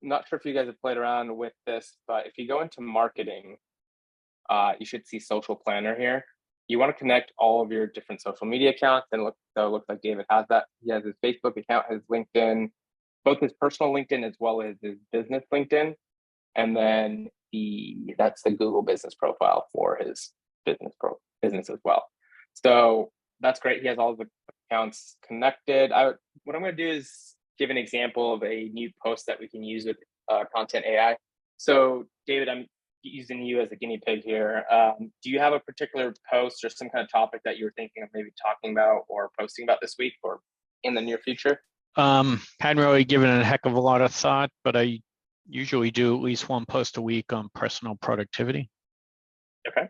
not sure if you guys have played around with this, but if you go into marketing, you should see social planner here. You want to connect all of your different social media accounts, and it looks like David has that. He has his Facebook account, his LinkedIn, both his personal LinkedIn as well as his business LinkedIn, and then that's the Google business profile for his business as well. So that's great. He has all the accounts connected. What I'm going to do is give an example of a new post that we can use with Content AI. So David, I'm using you as a guinea pig here. Do you have a particular post or some kind of topic that you were thinking of maybe talking about or posting about this week or in the near future? Hadn't really given it a heck of a lot of thought, but I usually do at least one post a week on personal productivity. Okay.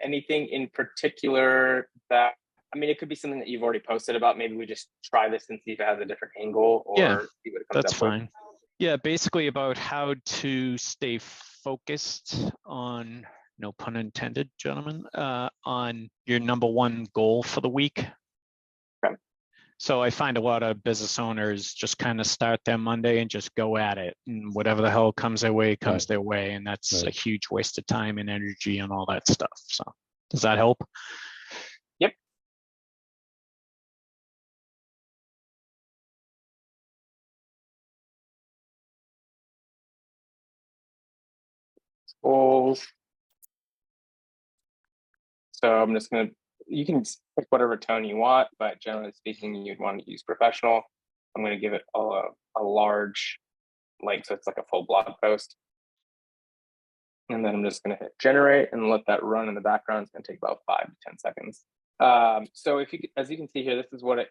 Anything in particular that, I mean, it could be something that you've already posted about. Maybe we just try this and see if it has a different angle, or yeah, see what it comes that's up fine. with. Yeah, basically about how to stay focused on, no pun intended, gentlemen, on your number one goal for the week. Okay. So I find a lot of business owners just kind of start their Monday and just go at it, and whatever the hell comes their way comes their way, and that's a huge waste of time and energy and all that stuff. So does that help? Yep. Goals. So I'm just going to, you can pick whatever tone you want, but generally speaking, you'd want to use professional. I'm going to give it a large link, so it's like a full blog post. And then I'm just going to hit generate and let that run in the background. It's going to take about 5 to 10 seconds. So as you can see here, this is what it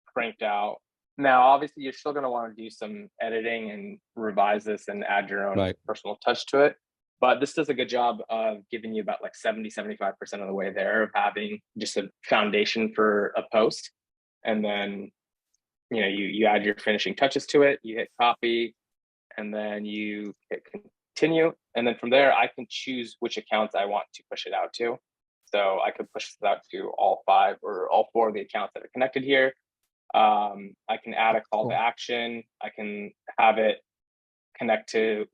cranked out. Now, obviously, you're still going to want to do some editing and revise this and add your own personal touch to it. But this does a good job of giving you about like 70-75% of the way there of having just a foundation for a post. And then, you add your finishing touches to it, you hit copy, and then you hit continue. And then from there, I can choose which accounts I want to push it out to. So I could push this out to all 5 or all 4 of the accounts that are connected here. I can add a call to action. I can have it connect to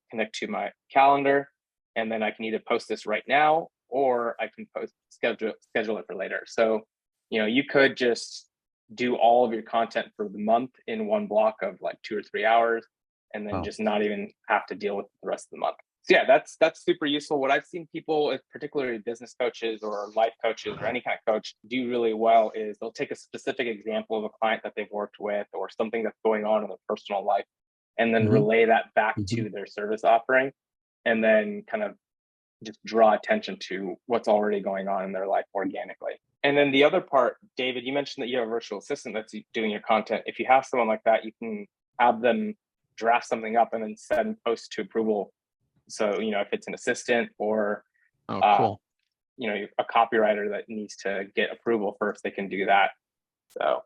my calendar, and then I can either post this right now or I can schedule it for later. So, you could just do all of your content for the month in one block of like 2 or 3 hours, and then just not even have to deal with the rest of the month. So yeah, that's super useful. What I've seen people, particularly business coaches or life coaches or any kind of coach, do really well is they'll take a specific example of a client that they've worked with or something that's going on in their personal life, and then relay that back to their service offering, and then kind of just draw attention to what's already going on in their life organically. And then the other part, David, you mentioned that you have a virtual assistant that's doing your content. If you have someone like that, you can have them draft something up and then send post to approval. So, if it's an assistant or, cool. A copywriter that needs to get approval first, they can do that. So,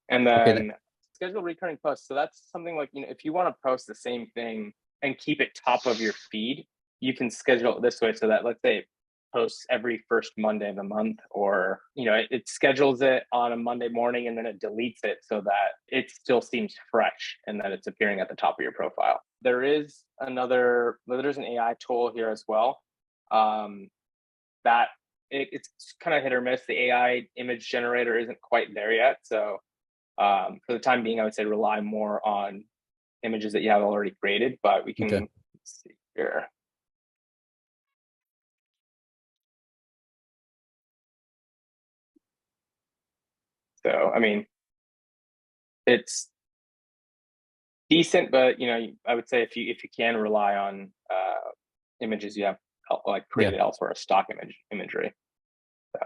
and then schedule recurring posts. So that's something like, if you want to post the same thing and keep it top of your feed, you can schedule it this way so that, let's say, it posts every first Monday of the month, or, it schedules it on a Monday morning and then it deletes it so that it still seems fresh and that it's appearing at the top of your profile. There's an AI tool here as well. That it's kind of hit or miss. The AI image generator isn't quite there yet. So for the time being, I would say rely more on images that you have already created, but we can let's see here. So, I mean, it's decent, but I would say if you can rely on images you have like created elsewhere, stock imagery. So,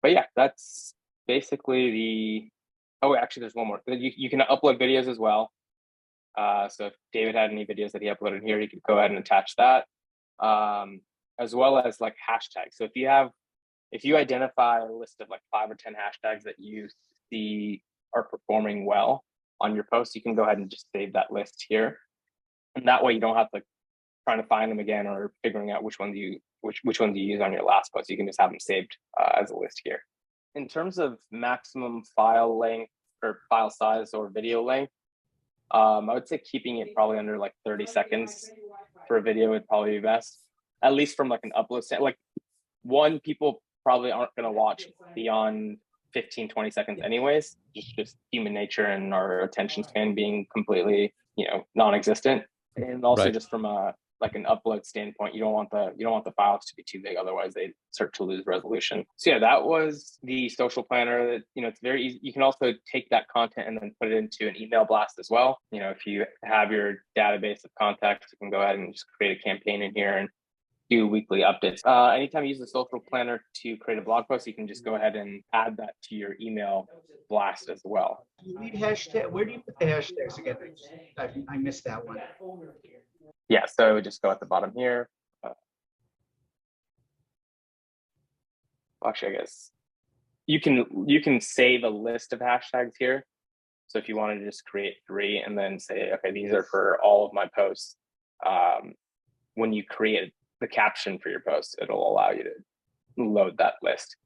but yeah, that's basically actually, there's one more. You can upload videos as well. So if David had any videos that he uploaded here, he could go ahead and attach that, as well as like hashtags. So if you identify a list of like 5 or 10 hashtags that you see are performing well on your post, you can go ahead and just save that list here. And that way you don't have to trying to find them again or figuring out which ones you use on your last post. You can just have them saved as a list here. In terms of maximum file length or file size or video length, I would say keeping it probably under like 30 seconds for a video would probably be best, at least from like an upload stand. Like one, people probably aren't going to watch beyond 15, 20 seconds anyways, just human nature and our attention span being completely, non-existent. And also Right. just from a like an upload standpoint, you don't want the files to be too big, otherwise they start to lose resolution. So yeah, that was the social planner. That it's very easy. You can also take that content and then put it into an email blast as well. If you have your database of contacts, you can go ahead and just create a campaign in here and do weekly updates. Anytime you use the social planner to create a blog post, you can just go ahead and add that to your email blast as well. Lead hashtag. Where do you put the hashtags again? I missed that one. Yeah, so just go at the bottom here. Actually, I guess you can save a list of hashtags here. So if you wanted to just create 3 and then say, okay, these are for all of my posts. When you create the caption for your post, it'll allow you to load that list.